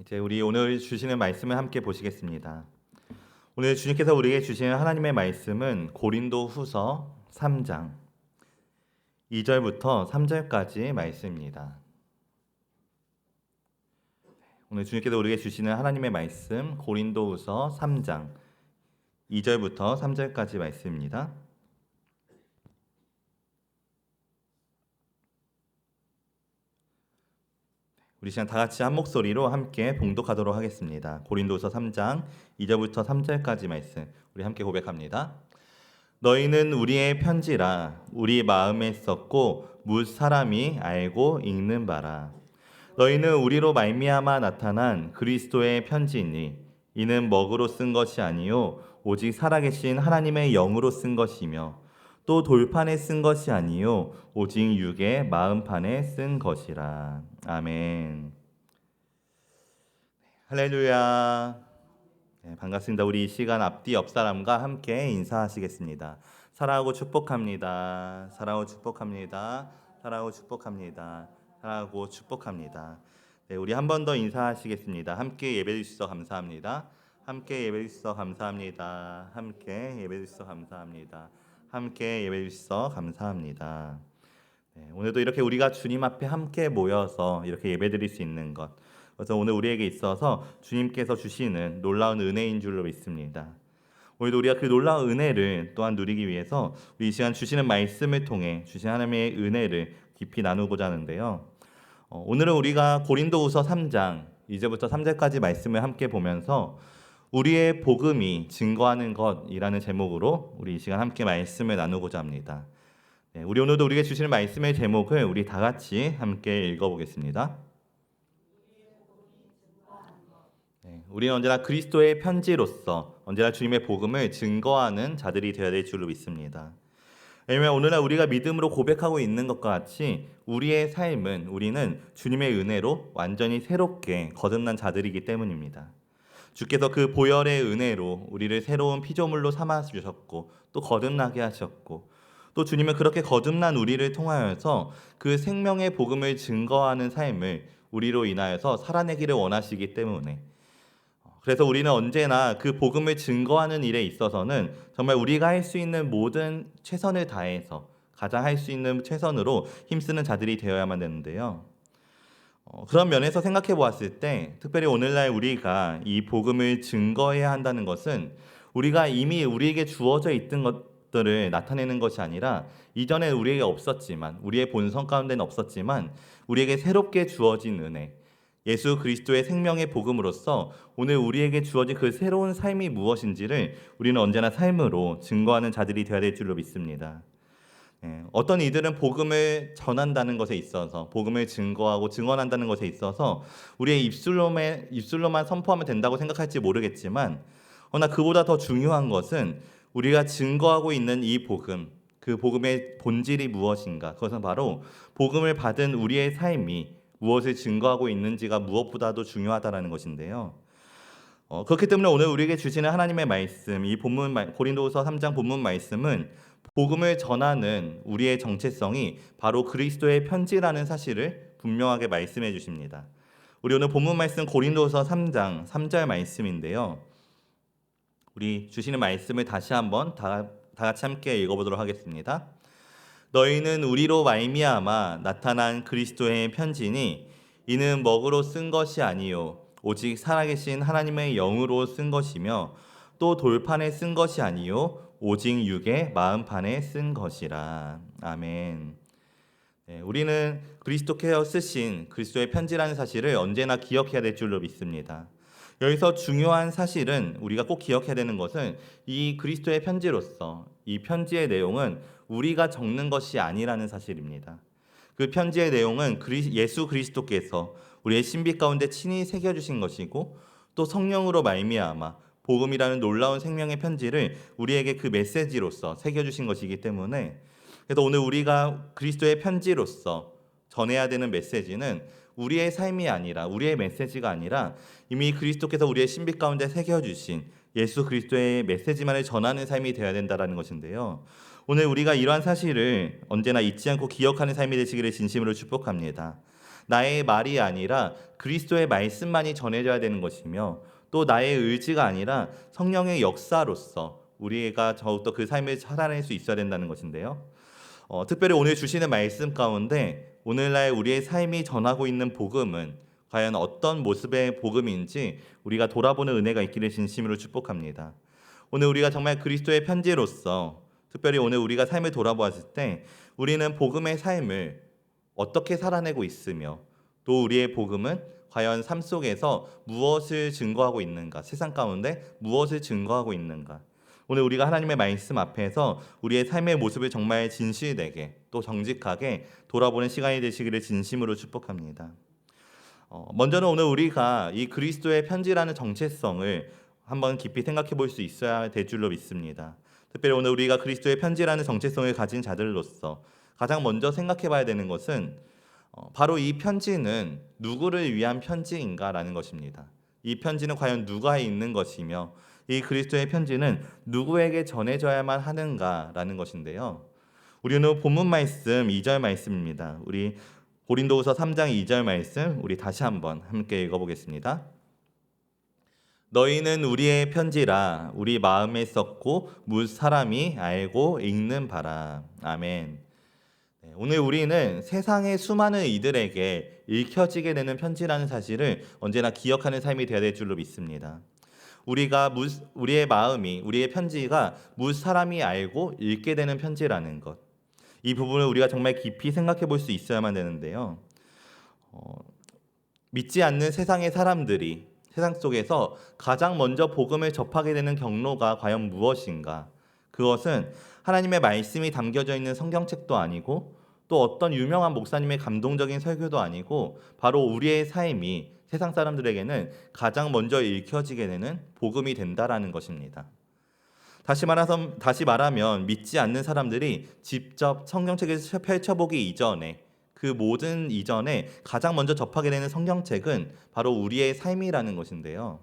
이제 우리 오늘 주시는 말씀을 함께 보시겠습니다. 오늘 주님께서 우리에게 주시는 하나님의 말씀은 고린도후서 3장 2절부터 3절까지의 말씀입니다. 오늘 주님께서 우리에게 주시는 하나님의 말씀 고린도후서 3장 2절부터 3절까지 말씀입니다. 우리 시간 다 같이 한 목소리로 함께 봉독하도록 하겠습니다. 고린도서 3장 2절부터 3절까지 말씀 우리 함께 고백합니다. 너희는 우리의 편지라 우리 마음에 썼고 뭇 사람이 알고 읽는 바라. 너희는 우리로 말미암아 나타난 그리스도의 편지이니 이는 먹으로 쓴 것이 아니요 오직 살아계신 하나님의 영으로 쓴 것이며 또 돌판에 쓴 것이 아니요 오직 육의 마음판에 쓴 것이라. 아멘. 할렐루야. 네, 반갑습니다. 우리 이 시간 앞뒤 옆 사람과 함께 인사하시겠습니다. 사랑하고 축복합니다. 사랑하고 축복합니다. 사랑하고 축복합니다. 사랑하고 축복합니다. 네, 우리 한 번 더 인사하시겠습니다. 함께 예배 주셔서 감사합니다. 함께 예배 주셔서 감사합니다. 함께 예배 주셔서 감사합니다. 함께 예배 주셔서 감사합니다. 네, 오늘도 이렇게 우리가 주님 앞에 함께 모여서 이렇게 예배드릴 수 있는 것, 그래서 오늘 우리에게 있어서 주님께서 주시는 놀라운 은혜인 줄로 믿습니다. 오늘도 우리가 그 놀라운 은혜를 또한 누리기 위해서 우리 이 시간 주시는 말씀을 통해 주신 하나님의 은혜를 깊이 나누고자 하는데요. 오늘은 우리가 고린도후서 3장 2절부터 3절까지 말씀을 함께 보면서 우리의 복음이 증거하는 것이라는 제목으로 우리 이 시간 함께 말씀을 나누고자 합니다. 네, 우리 오늘도 우리에게 주시는 말씀의 제목을 우리 다 같이 함께 읽어보겠습니다. 네, 우리는 언제나 그리스도의 편지로서 언제나 주님의 복음을 증거하는 자들이 되어야 될 줄로 믿습니다. 왜냐하면 오늘날 우리가 믿음으로 고백하고 있는 것과 같이 우리의 삶은 우리는 주님의 은혜로 완전히 새롭게 거듭난 자들이기 때문입니다. 주께서 그 보혈의 은혜로 우리를 새로운 피조물로 삼아 주셨고 또 거듭나게 하셨고 또 주님은 그렇게 거듭난 우리를 통하여서 그 생명의 복음을 증거하는 삶을 우리로 인하여서 살아내기를 원하시기 때문에 그래서 우리는 언제나 그 복음을 증거하는 일에 있어서는 정말 우리가 할 수 있는 모든 최선을 다해서 가장 할 수 있는 최선으로 힘쓰는 자들이 되어야만 되는데요. 그런 면에서 생각해 보았을 때 특별히 오늘날 우리가 이 복음을 증거해야 한다는 것은 우리가 이미 우리에게 주어져 있던 것들을 나타내는 것이 아니라 이전에 우리에게 없었지만 우리의 본성 가운데는 없었지만 우리에게 새롭게 주어진 은혜 예수 그리스도의 생명의 복음으로써 오늘 우리에게 주어진 그 새로운 삶이 무엇인지를 우리는 언제나 삶으로 증거하는 자들이 되어야 될 줄로 믿습니다. 어떤 이들은 복음을 전한다는 것에 있어서 복음을 증거하고 증언한다는 것에 있어서 우리의 입술로만 선포하면 된다고 생각할지 모르겠지만 그러나 그보다 더 중요한 것은 우리가 증거하고 있는 이 복음 그 복음의 본질이 무엇인가 그것은 바로 복음을 받은 우리의 삶이 무엇을 증거하고 있는지가 무엇보다도 중요하다는 것인데요. 그렇기 때문에 오늘 우리에게 주시는 하나님의 말씀 이 고린도후서 3장 본문 말씀은 복음을 전하는 우리의 정체성이 바로 그리스도의 편지라는 사실을 분명하게 말씀해 주십니다. 우리 오늘 본문 말씀 고린도후서 3장 3절 말씀인데요. 우리 주시는 말씀을 다시 한번 다 같이 함께 읽어보도록 하겠습니다. 너희는 우리로 말미암아 나타난 그리스도의 편지니 이는 먹으로 쓴 것이 아니요 오직 살아계신 하나님의 영으로 쓴 것이며 또 돌판에 쓴 것이 아니요 오직 육의 마음판에 쓴 것이라. 아멘. 네, 우리는 그리스도께서 쓰신 그리스도의 편지라는 사실을 언제나 기억해야 될 줄로 믿습니다. 여기서 중요한 사실은 우리가 꼭 기억해야 되는 것은 이 그리스도의 편지로서 이 편지의 내용은 우리가 적는 것이 아니라는 사실입니다. 그 편지의 내용은 예수 그리스도께서 우리의 신비 가운데 친히 새겨주신 것이고 또 성령으로 말미암아 복음이라는 놀라운 생명의 편지를 우리에게 그 메시지로서 새겨주신 것이기 때문에 그래서 오늘 우리가 그리스도의 편지로서 전해야 되는 메시지는 우리의 삶이 아니라 우리의 메시지가 아니라 이미 그리스도께서 우리의 신비 가운데 새겨주신 예수 그리스도의 메시지만을 전하는 삶이 되어야 된다는 것인데요. 오늘 우리가 이러한 사실을 언제나 잊지 않고 기억하는 삶이 되시기를 진심으로 축복합니다. 나의 말이 아니라 그리스도의 말씀만이 전해져야 되는 것이며 또 나의 의지가 아니라 성령의 역사로서 우리가 더욱더 그 삶을 살아낼 수 있어야 된다는 것인데요. 특별히 오늘 주시는 말씀 가운데 오늘날 우리의 삶이 전하고 있는 복음은 과연 어떤 모습의 복음인지 우리가 돌아보는 은혜가 있기를 진심으로 축복합니다. 오늘 우리가 정말 그리스도의 편지로서 특별히 오늘 우리가 삶을 돌아보았을 때 우리는 복음의 삶을 어떻게 살아내고 있으며 또 우리의 복음은 과연 삶 속에서 무엇을 증거하고 있는가, 세상 가운데 무엇을 증거하고 있는가. 오늘 우리가 하나님의 말씀 앞에서 우리의 삶의 모습을 정말 진실되게 또 정직하게 돌아보는 시간이 되시기를 진심으로 축복합니다. 먼저는 오늘 우리가 이 그리스도의 편지라는 정체성을 한번 깊이 생각해 볼 수 있어야 될 줄로 믿습니다. 특별히 오늘 우리가 그리스도의 편지라는 정체성을 가진 자들로서 가장 먼저 생각해 봐야 되는 것은 바로 이 편지는 누구를 위한 편지인가라는 것입니다. 이 편지는 과연 누가 있는 것이며 이 그리스도의 편지는 누구에게 전해져야만 하는가라는 것인데요. 우리는 본문 말씀 2절 말씀입니다. 우리 고린도후서 3장 2절 말씀 우리 다시 한번 함께 읽어보겠습니다. 너희는 우리의 편지라 우리 마음에 썼고 무 사람이 알고 읽는 바라. 아멘. 오늘 우리는 세상의 수많은 이들에게 읽혀지게 되는 편지라는 사실을 언제나 기억하는 삶이 되어야 될 줄로 믿습니다. 우리의 마음이 우리의 편지가 무 사람이 알고 읽게 되는 편지라는 것, 이 부분을 우리가 정말 깊이 생각해 볼 수 있어야만 되는데요. 믿지 않는 세상의 사람들이 세상 속에서 가장 먼저 복음을 접하게 되는 경로가 과연 무엇인가? 그것은 하나님의 말씀이 담겨져 있는 성경책도 아니고 또 어떤 유명한 목사님의 감동적인 설교도 아니고 바로 우리의 삶이 세상 사람들에게는 가장 먼저 읽혀지게 되는 복음이 된다라는 것입니다. 다시 말하면 믿지 않는 사람들이 직접 성경책을 펼쳐보기 이전에 그 모든 이전에 가장 먼저 접하게 되는 성경책은 바로 우리의 삶이라는 것인데요.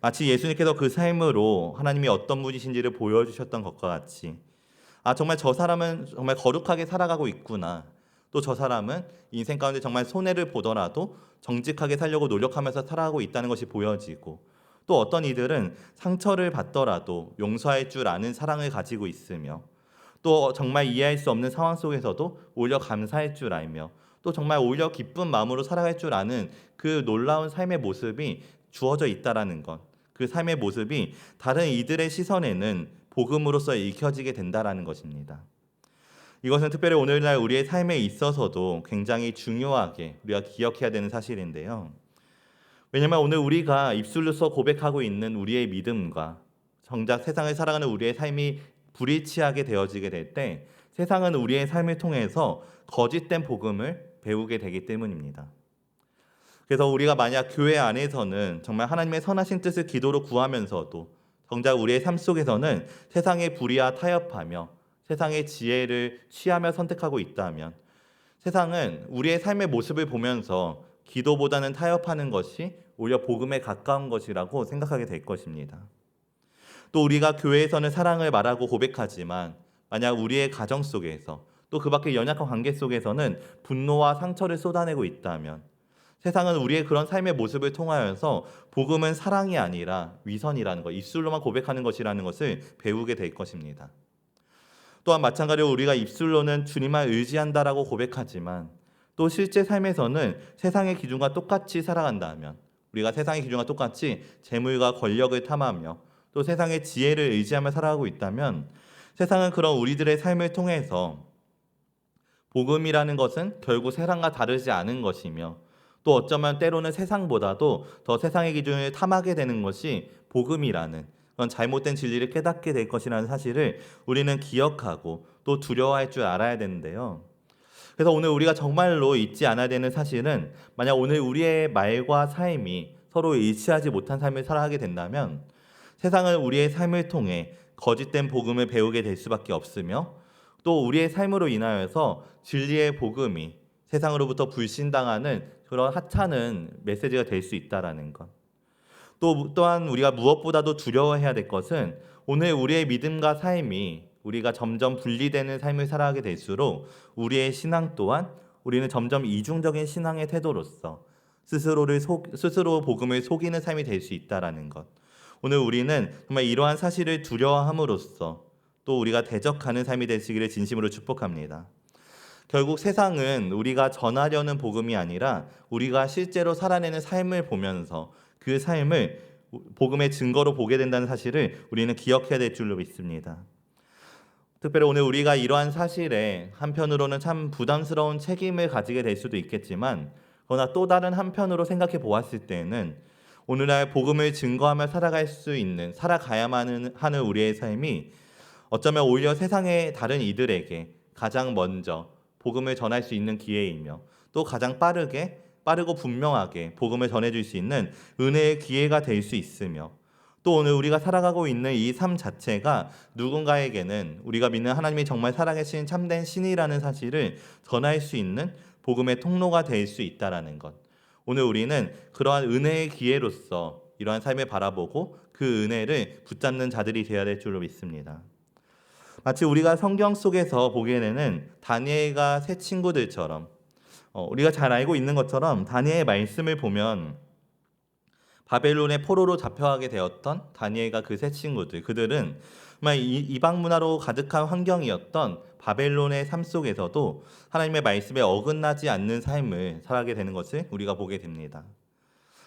마치 예수님께서 그 삶으로 하나님이 어떤 분이신지를 보여주셨던 것과 같이 정말 저 사람은 정말 거룩하게 살아가고 있구나. 또 저 사람은 인생 가운데 정말 손해를 보더라도 정직하게 살려고 노력하면서 살아가고 있다는 것이 보여지고 또 어떤 이들은 상처를 받더라도 용서할 줄 아는 사랑을 가지고 있으며 또 정말 이해할 수 없는 상황 속에서도 오히려 감사할 줄 알며 또 정말 오히려 기쁜 마음으로 살아갈 줄 아는 그 놀라운 삶의 모습이 주어져 있다라는 것, 그 삶의 모습이 다른 이들의 시선에는 복음으로서 읽혀지게 된다라는 것입니다. 이것은 특별히 오늘날 우리의 삶에 있어서도 굉장히 중요하게 우리가 기억해야 되는 사실인데요. 왜냐하면 오늘 우리가 입술로서 고백하고 있는 우리의 믿음과 정작 세상을 살아가는 우리의 삶이 불일치하게 되어지게 될 때 세상은 우리의 삶을 통해서 거짓된 복음을 배우게 되기 때문입니다. 그래서 우리가 만약 교회 안에서는 정말 하나님의 선하신 뜻을 기도로 구하면서도 정작 우리의 삶 속에서는 세상의 불의와 타협하며 세상의 지혜를 취하며 선택하고 있다면 세상은 우리의 삶의 모습을 보면서 기도보다는 타협하는 것이 오히려 복음에 가까운 것이라고 생각하게 될 것입니다. 또 우리가 교회에서는 사랑을 말하고 고백하지만 만약 우리의 가정 속에서 또 그 밖의 연약한 관계 속에서는 분노와 상처를 쏟아내고 있다면 세상은 우리의 그런 삶의 모습을 통하여서 복음은 사랑이 아니라 위선이라는 것, 입술로만 고백하는 것이라는 것을 배우게 될 것입니다. 또한 마찬가지로 우리가 입술로는 주님만 의지한다라고 고백하지만 또 실제 삶에서는 세상의 기준과 똑같이 살아간다면 우리가 세상의 기준과 똑같이 재물과 권력을 탐하며 또 세상의 지혜를 의지하며 살아가고 있다면 세상은 그런 우리들의 삶을 통해서 복음이라는 것은 결국 세상과 다르지 않은 것이며 또 어쩌면 때로는 세상보다도 더 세상의 기준을 탐하게 되는 것이 복음이라는 그런 잘못된 진리를 깨닫게 될 것이라는 사실을 우리는 기억하고 또 두려워할 줄 알아야 되는데요. 그래서 오늘 우리가 정말로 잊지 않아야 되는 사실은 만약 오늘 우리의 말과 삶이 서로 일치하지 못한 삶을 살아가게 된다면 세상은 우리의 삶을 통해 거짓된 복음을 배우게 될 수밖에 없으며 또 우리의 삶으로 인하여서 진리의 복음이 세상으로부터 불신당하는 그런 하찮은 메시지가 될 수 있다라는 것. 또한 우리가 무엇보다도 두려워해야 될 것은 오늘 우리의 믿음과 삶이 우리가 점점 분리되는 삶을 살아가게 될수록 우리의 신앙 또한 우리는 점점 이중적인 신앙의 태도로서 스스로 복음을 속이는 삶이 될 수 있다라는 것. 오늘 우리는 정말 이러한 사실을 두려워함으로써 또 우리가 대적하는 삶이 되시기를 진심으로 축복합니다. 결국 세상은 우리가 전하려는 복음이 아니라 우리가 실제로 살아내는 삶을 보면서 그 삶을 복음의 증거로 보게 된다는 사실을 우리는 기억해야 될 줄로 믿습니다. 특별히 오늘 우리가 이러한 사실에 한편으로는 참 부담스러운 책임을 가지게 될 수도 있겠지만, 그러나 또 다른 한편으로 생각해 보았을 때는 오늘날 복음을 증거하며 살아가야만 하는 우리의 삶이 어쩌면 오히려 세상의 다른 이들에게 가장 먼저 복음을 전할 수 있는 기회이며, 또 가장 빠르고 분명하게 복음을 전해줄 수 있는 은혜의 기회가 될 수 있으며, 또 오늘 우리가 살아가고 있는 이 삶 자체가 누군가에게는 우리가 믿는 하나님이 정말 살아계신 참된 신이라는 사실을 전할 수 있는 복음의 통로가 될 수 있다라는 것. 오늘 우리는 그러한 은혜의 기회로서 이러한 삶을 바라보고 그 은혜를 붙잡는 자들이 되어야 될 줄로 믿습니다. 마치 우리가 성경 속에서 보게 되는 다니엘과 세 친구들처럼, 우리가 잘 알고 있는 것처럼 다니엘의 말씀을 보면 바벨론의 포로로 잡혀가게 되었던 다니엘과 그 세 친구들, 그들은 정말 이방 문화로 가득한 환경이었던 바벨론의 삶 속에서도 하나님의 말씀에 어긋나지 않는 삶을 살아가게 되는 것을 우리가 보게 됩니다.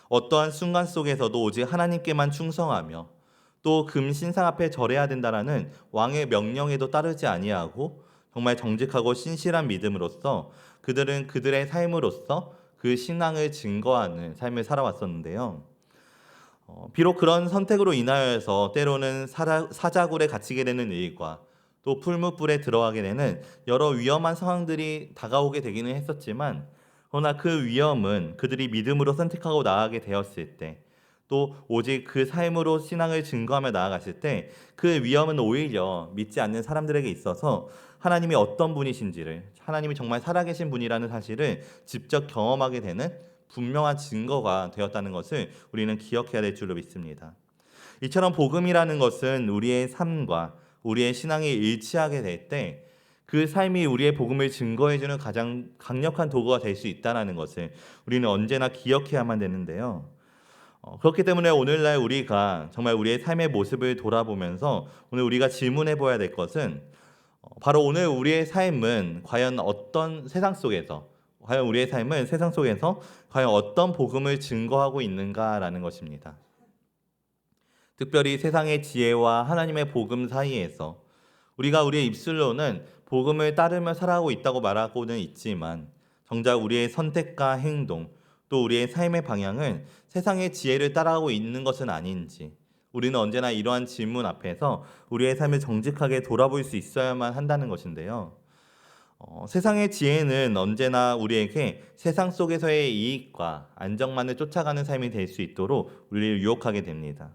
어떠한 순간 속에서도 오직 하나님께만 충성하며 또 금신상 앞에 절해야 된다라는 왕의 명령에도 따르지 아니하고 정말 정직하고 신실한 믿음으로써 그들은 그들의 삶으로써 그 신앙을 증거하는 삶을 살아왔었는데요. 비록 그런 선택으로 인하여서 때로는 사자굴에 갇히게 되는 일과 또 풀무불에 들어가게 되는 여러 위험한 상황들이 다가오게 되기는 했었지만, 그러나 그 위험은 그들이 믿음으로 선택하고 나아가게 되었을 때, 또 오직 그 삶으로 신앙을 증거하며 나아갔을 때 그 위험은 오히려 믿지 않는 사람들에게 있어서 하나님이 어떤 분이신지를, 하나님이 정말 살아계신 분이라는 사실을 직접 경험하게 되는 분명한 증거가 되었다는 것을 우리는 기억해야 될 줄로 믿습니다. 이처럼 복음이라는 것은 우리의 삶과 우리의 신앙이 일치하게 될 때 그 삶이 우리의 복음을 증거해주는 가장 강력한 도구가 될 수 있다는 것을 우리는 언제나 기억해야만 되는데요. 그렇기 때문에 오늘날 우리가 정말 우리의 삶의 모습을 돌아보면서 오늘 우리가 질문해 보아야 될 것은 바로 오늘 우리의 삶은 과연 우리의 삶은 세상 속에서 과연 어떤 복음을 증거하고 있는가라는 것입니다. 특별히 세상의 지혜와 하나님의 복음 사이에서 우리가 우리의 입술로는 복음을 따르며 살아가고 있다고 말하고는 있지만, 정작 우리의 선택과 행동, 또 우리의 삶의 방향은 세상의 지혜를 따라가고 있는 것은 아닌지, 우리는 언제나 이러한 질문 앞에서 우리의 삶을 정직하게 돌아볼 수 있어야만 한다는 것인데요. 세상의 지혜는 언제나 우리에게 세상 속에서의 이익과 안정만을 쫓아가는 삶이 될 수 있도록 우리를 유혹하게 됩니다.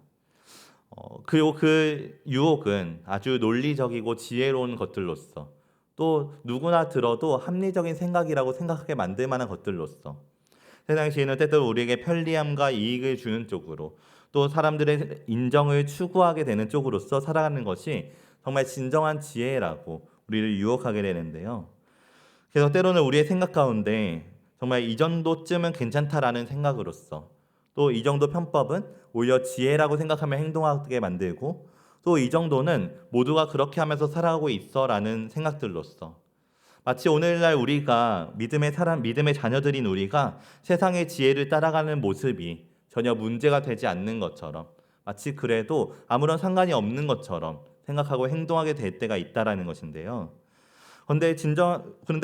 그리고 그 유혹은 아주 논리적이고 지혜로운 것들로서, 또 누구나 들어도 합리적인 생각이라고 생각하게 만들 만한 것들로서, 세상의 지혜는 때때로 우리에게 편리함과 이익을 주는 쪽으로, 또 사람들의 인정을 추구하게 되는 쪽으로서 살아가는 것이 정말 진정한 지혜라고 우리를 유혹하게 되는데요. 그래서 때로는 우리의 생각 가운데 정말 이 정도쯤은 괜찮다라는 생각으로서, 또 이 정도 편법은 오히려 지혜라고 생각하며 행동하게 만들고, 또 이 정도는 모두가 그렇게 하면서 살아가고 있어라는 생각들로서, 마치 오늘날 우리가 믿음의 자녀들인 우리가 세상의 지혜를 따라가는 모습이 전혀 문제가 되지 않는 것처럼, 마치 그래도 아무런 상관이 없는 것처럼 생각하고 행동하게 될 때가 있다라는 것인데요. 그런데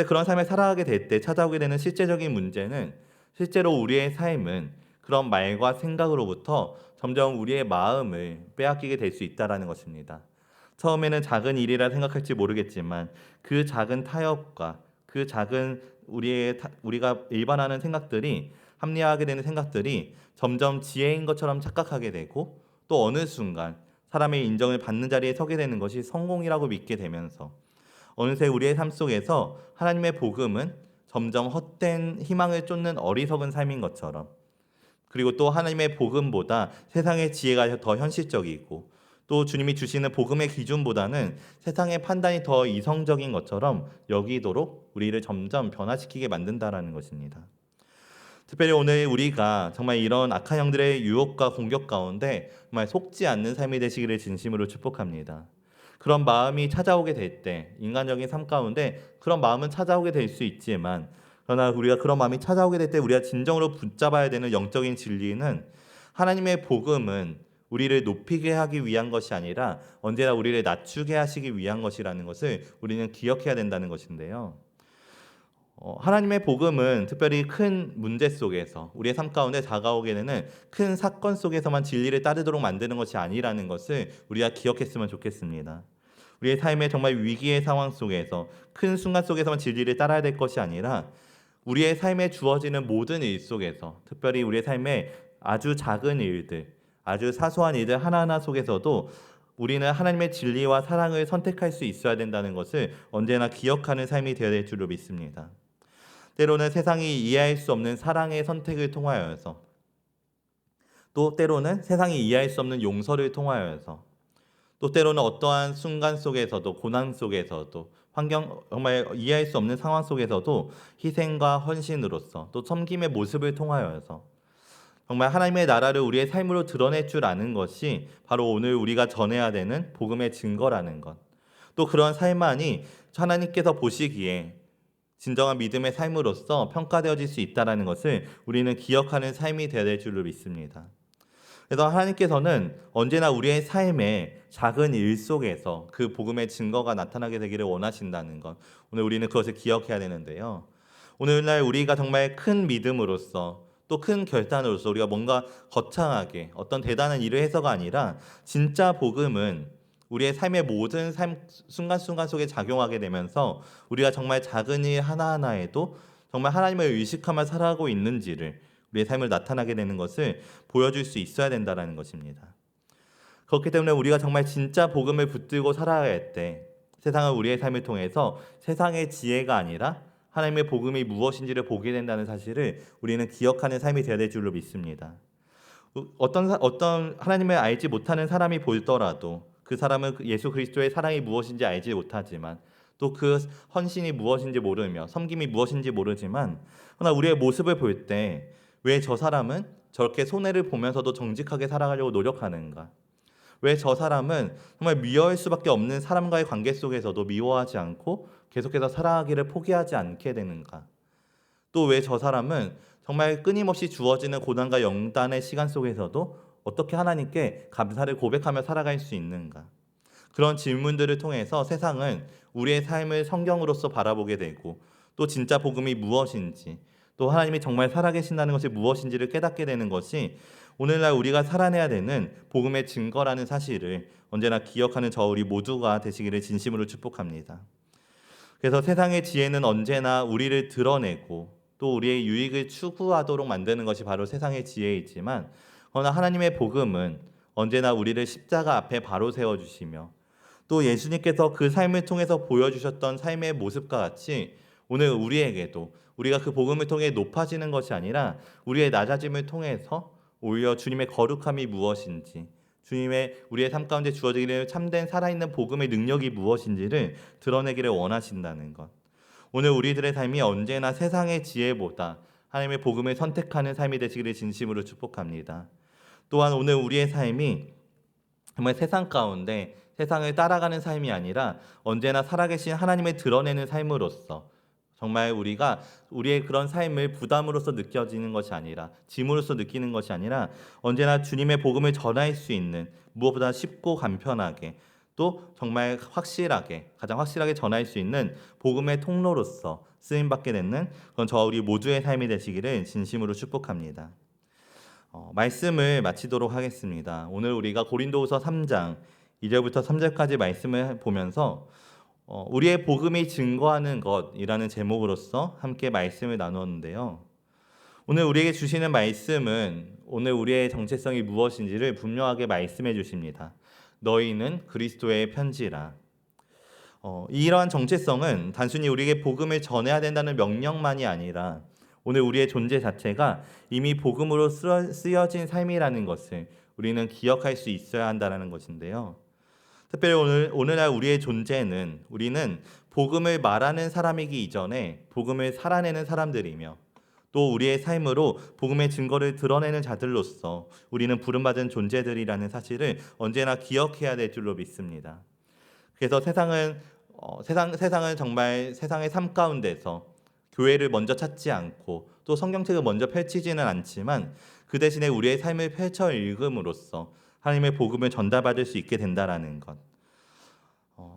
그런 삶을 살아가게 될 때 찾아오게 되는 실제적인 문제는, 실제로 우리의 삶은 그런 말과 생각으로부터 점점 우리의 마음을 빼앗기게 될 수 있다라는 것입니다. 처음에는 작은 일이라 생각할지 모르겠지만 그 작은 타협과 그 작은 우리가 일반하는 생각들이, 합리화하게 되는 생각들이 점점 지혜인 것처럼 착각하게 되고, 또 어느 순간 사람의 인정을 받는 자리에 서게 되는 것이 성공이라고 믿게 되면서 어느새 우리의 삶 속에서 하나님의 복음은 점점 헛된 희망을 쫓는 어리석은 삶인 것처럼, 그리고 또 하나님의 복음보다 세상의 지혜가 더 현실적이고 또 주님이 주시는 복음의 기준보다는 세상의 판단이 더 이성적인 것처럼 여기도록 우리를 점점 변화시키게 만든다라는 것입니다. 특별히 오늘 우리가 정말 이런 악한 영들의 유혹과 공격 가운데 정말 속지 않는 삶이 되시기를 진심으로 축복합니다. 그런 마음이 찾아오게 될 때, 인간적인 삶 가운데 그런 마음은 찾아오게 될 수 있지만, 그러나 우리가 그런 마음이 찾아오게 될 때 우리가 진정으로 붙잡아야 되는 영적인 진리는, 하나님의 복음은 우리를 높이게 하기 위한 것이 아니라 언제나 우리를 낮추게 하시기 위한 것이라는 것을 우리는 기억해야 된다는 것인데요. 하나님의 복음은 특별히 큰 문제 속에서, 우리의 삶 가운데 다가오게 되는 큰 사건 속에서만 진리를 따르도록 만드는 것이 아니라는 것을 우리가 기억했으면 좋겠습니다. 우리의 삶의 정말 위기의 상황 속에서, 큰 순간 속에서만 진리를 따라야 될 것이 아니라 우리의 삶에 주어지는 모든 일 속에서, 특별히 우리의 삶의 아주 작은 일들, 아주 사소한 일들 하나하나 속에서도 우리는 하나님의 진리와 사랑을 선택할 수 있어야 된다는 것을 언제나 기억하는 삶이 되어야 될 줄로 믿습니다. 때로는 세상이 이해할 수 없는 사랑의 선택을 통하여서, 또 때로는 세상이 이해할 수 없는 용서를 통하여서, 또 때로는 어떠한 순간 속에서도, 고난 속에서도, 환경 정말 이해할 수 없는 상황 속에서도 희생과 헌신으로서, 또 섬김의 모습을 통하여서 정말 하나님의 나라를 우리의 삶으로 드러낼 줄 아는 것이 바로 오늘 우리가 전해야 되는 복음의 증거라는 것. 또 그런 삶만이 하나님께서 보시기에 진정한 믿음의 삶으로서 평가되어질 수 있다는 것을 우리는 기억하는 삶이 되어야 될 줄로 믿습니다. 그래서 하나님께서는 언제나 우리의 삶의 작은 일 속에서 그 복음의 증거가 나타나게 되기를 원하신다는 것, 오늘 우리는 그것을 기억해야 되는데요. 오늘날 우리가 정말 큰 믿음으로서, 또 큰 결단으로서 우리가 뭔가 거창하게 어떤 대단한 일을 해서가 아니라, 진짜 복음은 우리의 삶의 모든 순간순간 속에 작용하게 되면서 우리가 정말 작은 일 하나하나에도 정말 하나님을 의식하며 살아가고 있는지를, 우리의 삶을 나타나게 되는 것을 보여줄 수 있어야 된다는 것입니다. 그렇기 때문에 우리가 정말 진짜 복음을 붙들고 살아야 할 때, 세상은 우리의 삶을 통해서 세상의 지혜가 아니라 하나님의 복음이 무엇인지를 보게 된다는 사실을 우리는 기억하는 삶이 되어야 될 줄로 믿습니다. 어떤 하나님을 알지 못하는 사람이 보더라도 그 사람은 예수 그리스도의 사랑이 무엇인지 알지 못하지만, 또 그 헌신이 무엇인지 모르며 섬김이 무엇인지 모르지만, 그러나 우리의 모습을 볼 때 왜 저 사람은 저렇게 손해를 보면서도 정직하게 살아가려고 노력하는가? 왜 저 사람은 정말 미워할 수밖에 없는 사람과의 관계 속에서도 미워하지 않고 계속해서 살아가기를 포기하지 않게 되는가? 또 왜 저 사람은 정말 끊임없이 주어지는 고난과 영단의 시간 속에서도 어떻게 하나님께 감사를 고백하며 살아갈 수 있는가? 그런 질문들을 통해서 세상은 우리의 삶을 성경으로서 바라보게 되고, 또 진짜 복음이 무엇인지, 또 하나님이 정말 살아계신다는 것이 무엇인지를 깨닫게 되는 것이 오늘날 우리가 살아내야 되는 복음의 증거라는 사실을 언제나 기억하는 저 우리 모두가 되시기를 진심으로 축복합니다. 그래서 세상의 지혜는 언제나 우리를 드러내고 또 우리의 유익을 추구하도록 만드는 것이 바로 세상의 지혜이지만, 그러나 하나님의 복음은 언제나 우리를 십자가 앞에 바로 세워주시며, 또 예수님께서 그 삶을 통해서 보여주셨던 삶의 모습과 같이 오늘 우리에게도, 우리가 그 복음을 통해 높아지는 것이 아니라 우리의 낮아짐을 통해서 오히려 주님의 거룩함이 무엇인지, 우리의 삶 가운데 주어지기를 참된 살아있는 복음의 능력이 무엇인지를 드러내기를 원하신다는 것. 오늘 우리들의 삶이 언제나 세상의 지혜보다 하나님의 복음을 선택하는 삶이 되시기를 진심으로 축복합니다. 또한 오늘 우리의 삶이 정말 세상 가운데 세상을 따라가는 삶이 아니라 언제나 살아계신 하나님을 드러내는 삶으로서, 정말 우리가 우리의 그런 삶을 부담으로서 느껴지는 것이 아니라, 짐으로서 느끼는 것이 아니라 언제나 주님의 복음을 전할 수 있는, 무엇보다 쉽고 간편하게, 또 정말 확실하게, 가장 확실하게 전할 수 있는 복음의 통로로서 쓰임받게 되는 그런 저와 우리 모두의 삶이 되시기를 진심으로 축복합니다. 말씀을 마치도록 하겠습니다. 오늘 우리가 고린도후서 3장 2절부터 3절까지 말씀을 보면서 우리의 복음이 증거하는 것이라는 제목으로서 함께 말씀을 나누었는데요. 오늘 우리에게 주시는 말씀은 오늘 우리의 정체성이 무엇인지를 분명하게 말씀해 주십니다. 너희는 그리스도의 편지라. 이러한 정체성은 단순히 우리에게 복음을 전해야 된다는 명령만이 아니라 오늘 우리의 존재 자체가 이미 복음으로 쓰여진 삶이라는 것을 우리는 기억할 수 있어야 한다는 것인데요. 특별히 오늘날 우리의 존재는 우리는 복음을 말하는 사람이기 이전에 복음을 살아내는 사람들이며 또 우리의 삶으로 복음의 증거를 드러내는 자들로서 우리는 부름받은 존재들이라는 사실을 언제나 기억해야 될 줄로 믿습니다. 그래서 세상은 정말 세상의 삶 가운데서 교회를 먼저 찾지 않고 또 성경책을 먼저 펼치지는 않지만 그 대신에 우리의 삶을 펼쳐 읽음으로써 하나님의 복음을 전달받을 수 있게 된다라는 것.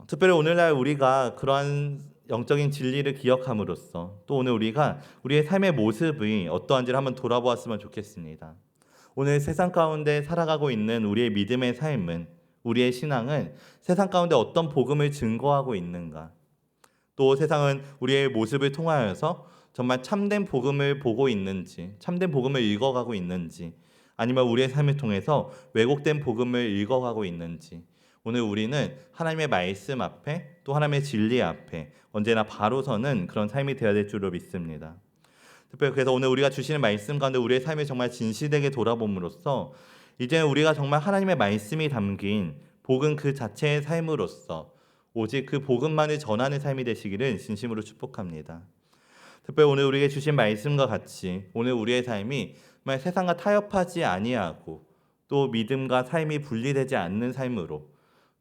특별히 오늘날 우리가 그러한 영적인 진리를 기억함으로써 또 오늘 우리가 우리의 삶의 모습이 어떠한지를 한번 돌아보았으면 좋겠습니다. 오늘 세상 가운데 살아가고 있는 우리의 믿음의 삶은, 우리의 신앙은 세상 가운데 어떤 복음을 증거하고 있는가? 또 세상은 우리의 모습을 통하여서 정말 참된 복음을 보고 있는지, 참된 복음을 읽어가고 있는지, 아니면 우리의 삶을 통해서 왜곡된 복음을 읽어가고 있는지, 오늘 우리는 하나님의 말씀 앞에 또 하나님의 진리 앞에 언제나 바로 서는 그런 삶이 되어야 될 줄로 믿습니다. 특별히 그래서 오늘 우리가 주시는 말씀 가운데 우리의 삶을 정말 진실되게 돌아봄으로써 이제 우리가 정말 하나님의 말씀이 담긴 복음 그 자체의 삶으로써 오직 그 복음만을 전하는 삶이 되시기를 진심으로 축복합니다. 특별히 오늘 우리에게 주신 말씀과 같이 오늘 우리의 삶이 정말 세상과 타협하지 아니하고 또 믿음과 삶이 분리되지 않는 삶으로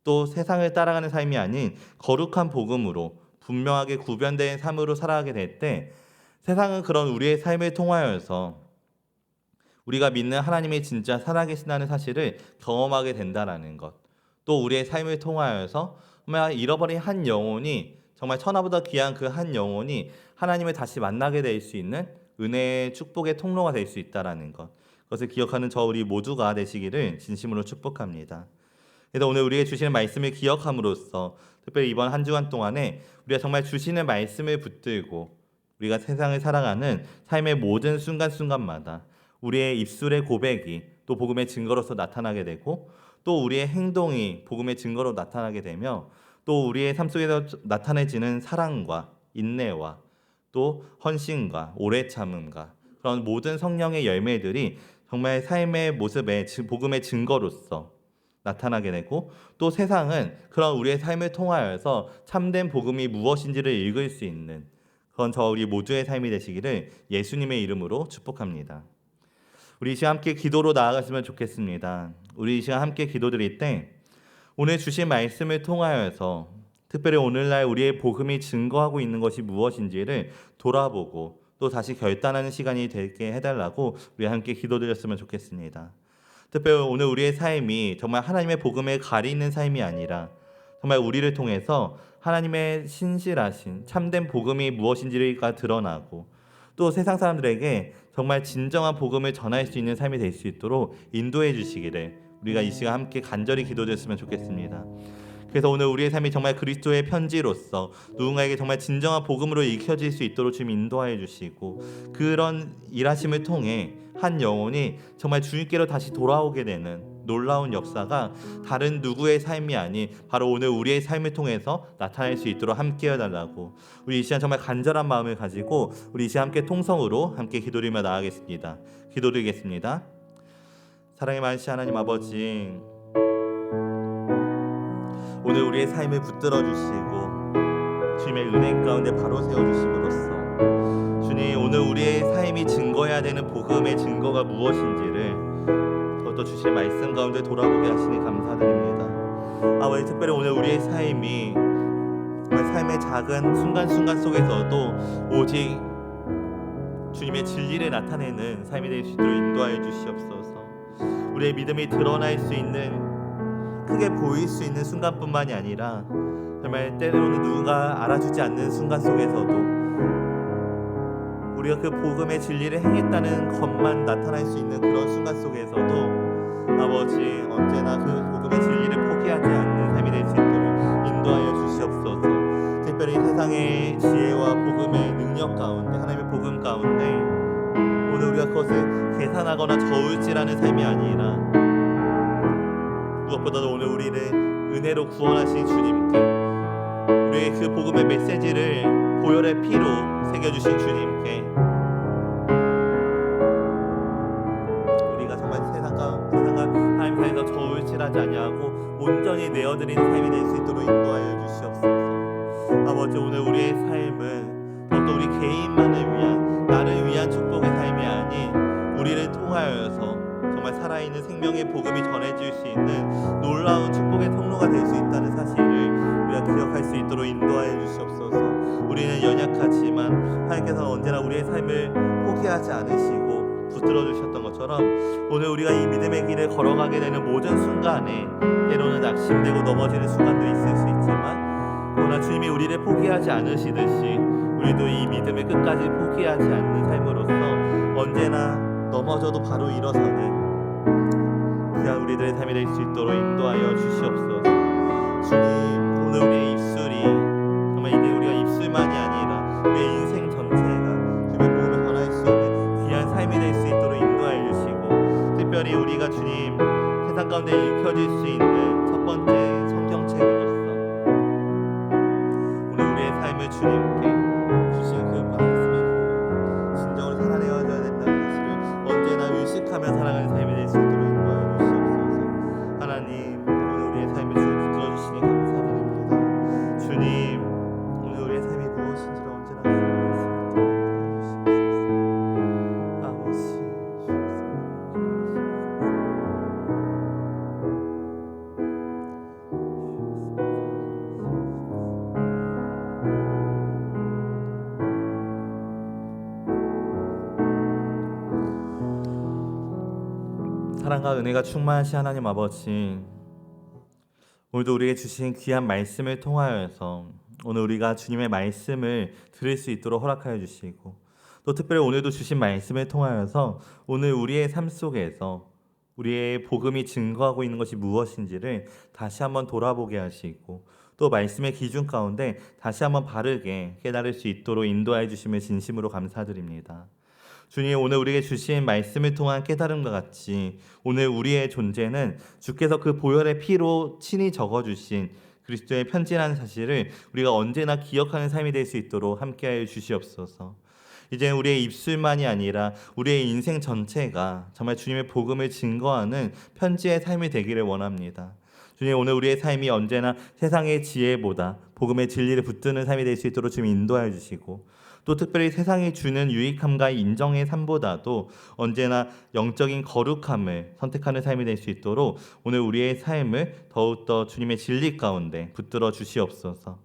또 세상을 따라가는 삶이 아닌 거룩한 복음으로 분명하게 구별된 삶으로 살아가게 될 때 세상은 그런 우리의 삶을 통하여서 우리가 믿는 하나님이 진짜 살아계신다는 사실을 경험하게 된다는 것, 또 우리의 삶을 통하여서 정말 잃어버린 한 영혼이 정말 천하보다 귀한 그 한 영혼이 하나님을 다시 만나게 될 수 있는 은혜의 축복의 통로가 될 수 있다는 것, 그것을 기억하는 저 우리 모두가 되시기를 진심으로 축복합니다. 그래서 오늘 우리에게 주시는 말씀을 기억함으로써 특별히 이번 한 주간 동안에 우리가 정말 주시는 말씀을 붙들고 우리가 세상을 살아가는 삶의 모든 순간순간마다 우리의 입술의 고백이 또 복음의 증거로서 나타나게 되고 또 우리의 행동이 복음의 증거로 나타나게 되며 또 우리의 삶 속에서 나타내지는 사랑과 인내와 또 헌신과 오래 참음과 그런 모든 성령의 열매들이 정말 삶의 모습에 복음의 증거로서 나타나게 되고 또 세상은 그런 우리의 삶을 통하여서 참된 복음이 무엇인지를 읽을 수 있는 그건 저 우리 모두의 삶이 되시기를 예수님의 이름으로 축복합니다. 우리 이 시간 함께 기도로 나아갔으면 좋겠습니다. 우리 이 시간 함께 기도드릴 때 오늘 주신 말씀을 통하여서 특별히 오늘날 우리의 복음이 증거하고 있는 것이 무엇인지를 돌아보고 또 다시 결단하는 시간이 되게 해달라고 우리 함께 기도드렸으면 좋겠습니다. 특별히 오늘 우리의 삶이 정말 하나님의 복음을 가리는 삶이 아니라 정말 우리를 통해서 하나님의 신실하신 참된 복음이 무엇인지가 드러나고 또 세상 사람들에게 정말 진정한 복음을 전할 수 있는 삶이 될 수 있도록 인도해 주시기를 우리가 이 시간 함께 간절히 기도드렸으면 좋겠습니다. 그래서 오늘 우리의 삶이 정말 그리스도의 편지로서 누군가에게 정말 진정한 복음으로 읽혀질 수 있도록 주님 인도하여 주시고 그런 일하심을 통해 한 영혼이 정말 주님께로 다시 돌아오게 되는 놀라운 역사가 다른 누구의 삶이 아닌 바로 오늘 우리의 삶을 통해서 나타날 수 있도록 함께 해달라고 우리 이 시간 정말 간절한 마음을 가지고 우리 이 시간 함께 통성으로 함께 기도드리며 나아가겠습니다. 기도드리겠습니다. 사랑의 많으신 하나님 아버지, 오늘 우리의 삶을 붙들어 주시고 주님의 은혜 가운데 바로 세워주심으로써 주님 오늘 우리의 삶이 증거해야 되는 복음의 증거가 무엇인지를 더욱더 주실 말씀 가운데 돌아보게 하시니 감사드립니다. 아버지, 특별히 오늘 우리의 삶이 정말 삶의 작은 순간순간 속에서도 오직 주님의 진리를 나타내는 삶이 될 수 있도록 인도하여 주시옵소서. 우리의 믿음이 드러날 수 있는 크게 보일 수 있는 순간뿐만이 아니라 정말 때로는 누군가 알아주지 않는 순간 속에서도 우리가 그 복음의 진리를 행했다는 것만 나타날 수 있는 그런 순간 속에서도 아버지 언제나 그 복음의 진리를 포기하지 않는 삶이 될 수 있도록 인도하여 주시옵소서. 특별히 세상의 지혜와 복음의 능력 가운데 하나님의 복음 가운데 오늘 우리가 그것을 계산하거나 저울질하는 삶이 아니라 무엇보다도 오늘 우리를 은혜로 구원하신 주님께 우리의 그 복음의 메시지를 보혈의 피로 새겨주신 주님께 우리가 정말 세상과 하나님 사이에서 저울질 과실하지 아니하고 온전히 내어드리는 삶이 될 수 있도록 인도하여 주시옵소서. 아버지, 오늘 우리의 삶은 더욱더 우리 개인만을 위한, 나를 위한 축복의 삶이 아닌 우리를 통하여서 정말 살아있는 생명의 복음이 전해질 수 있는 놀라운 축복의 통로가 될 수 있다는 사실을 우리가 기억할 수 있도록 인도하여 주시옵소서. 우리는 연약하지만 하나님께서 언제나 우리의 삶을 포기하지 않으시고 붙들어 주셨던 것처럼 오늘 우리가 이 믿음의 길을 걸어가게 되는 모든 순간에 때로는 낙심되고 넘어지는 순간도 있을 수 있지만, 그러나 주님이 우리를 포기하지 않으시듯이 우리도 이 믿음을 끝까지 포기하지 않는 삶으로서 언제나 넘어져도 바로 일어서는 귀한 우리들의 삶이 될 수 있도록 인도하여 주시옵소서. 주님, 오늘 우리의 입술이 정말 이제 우리가 입술만이 아니라 우리의 인생 전체가 주님의 복음을 전할 수 있는 귀한 삶이 될 수 있도록 인도하여 주시고, 특별히 우리가 주님 세상 가운데 읽혀질 수 있는 첫 번째 성경책으로서 오늘 우리의 삶을 주님께 주신 그 말씀을 진정으로 살아내어져야 된다는 사실을 언제나 의식하며 살아가는 삶이 될 수 있도록 인도하여 주시옵소서. 하나님, 오늘 우리의 삶을 주님 붙들어 주시니 감사드립니다. 주님, 오늘 우리의 삶이 무엇인지를 언제나 주님 말씀을 통하여 주시옵소서. 사랑과 은혜가 충만하신 하나님 아버지, 오늘도 우리에게 주신 귀한 말씀을 통하여서 오늘 우리가 주님의 말씀을 들을 수 있도록 허락하여 주시고, 또 특별히 오늘도 주신 말씀을 통하여서 오늘 우리의 삶 속에서 우리의 복음이 증거하고 있는 것이 무엇인지를 다시 한번 돌아보게 하시고, 또 말씀의 기준 가운데 다시 한번 바르게 깨달을 수 있도록 인도하여 주심을 진심으로 감사드립니다. 주님, 오늘 우리에게 주신 말씀을 통한 깨달음과 같이 오늘 우리의 존재는 주께서 그 보혈의 피로 친히 적어주신 그리스도의 편지라는 사실을 우리가 언제나 기억하는 삶이 될 수 있도록 함께하여 주시옵소서. 이제 우리의 입술만이 아니라 우리의 인생 전체가 정말 주님의 복음을 증거하는 편지의 삶이 되기를 원합니다. 주님, 오늘 우리의 삶이 언제나 세상의 지혜보다 복음의 진리를 붙드는 삶이 될 수 있도록 주님 인도하여 주시고, 또 특별히 세상이 주는 유익함과 인정의 삶보다도 언제나 영적인 거룩함을 선택하는 삶이 될 수 있도록 오늘 우리의 삶을 더욱더 주님의 진리 가운데 붙들어 주시옵소서.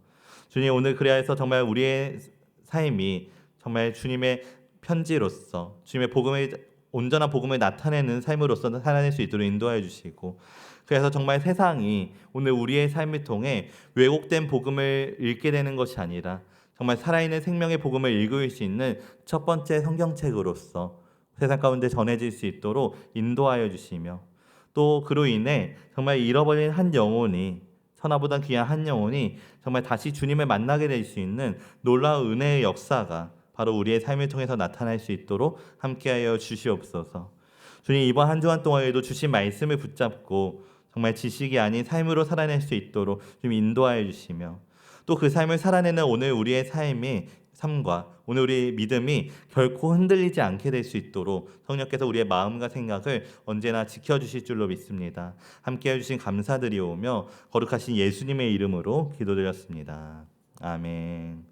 주님, 오늘 그래야 해서 정말 우리의 삶이 정말 주님의 편지로서 주님의 복음을, 온전한 복음을 나타내는 삶으로서 살아낼 수 있도록 인도하여 주시고, 그래서 정말 세상이 오늘 우리의 삶을 통해 왜곡된 복음을 읽게 되는 것이 아니라 정말 살아있는 생명의 복음을 읽을 수 있는 첫 번째 성경책으로서 세상 가운데 전해질 수 있도록 인도하여 주시며, 또 그로 인해 정말 잃어버린 한 영혼이, 천하보다 귀한 한 영혼이 정말 다시 주님을 만나게 될 수 있는 놀라운 은혜의 역사가 바로 우리의 삶을 통해서 나타날 수 있도록 함께하여 주시옵소서. 주님, 이번 한 주간 동안에도 주신 말씀을 붙잡고 정말 지식이 아닌 삶으로 살아낼 수 있도록 좀 인도하여 주시며, 또 그 삶을 살아내는 오늘 우리의 삶과 오늘 우리의 믿음이 결코 흔들리지 않게 될 수 있도록 성령께서 우리의 마음과 생각을 언제나 지켜주실 줄로 믿습니다. 함께해 주신 감사드리오며 거룩하신 예수님의 이름으로 기도드렸습니다. 아멘.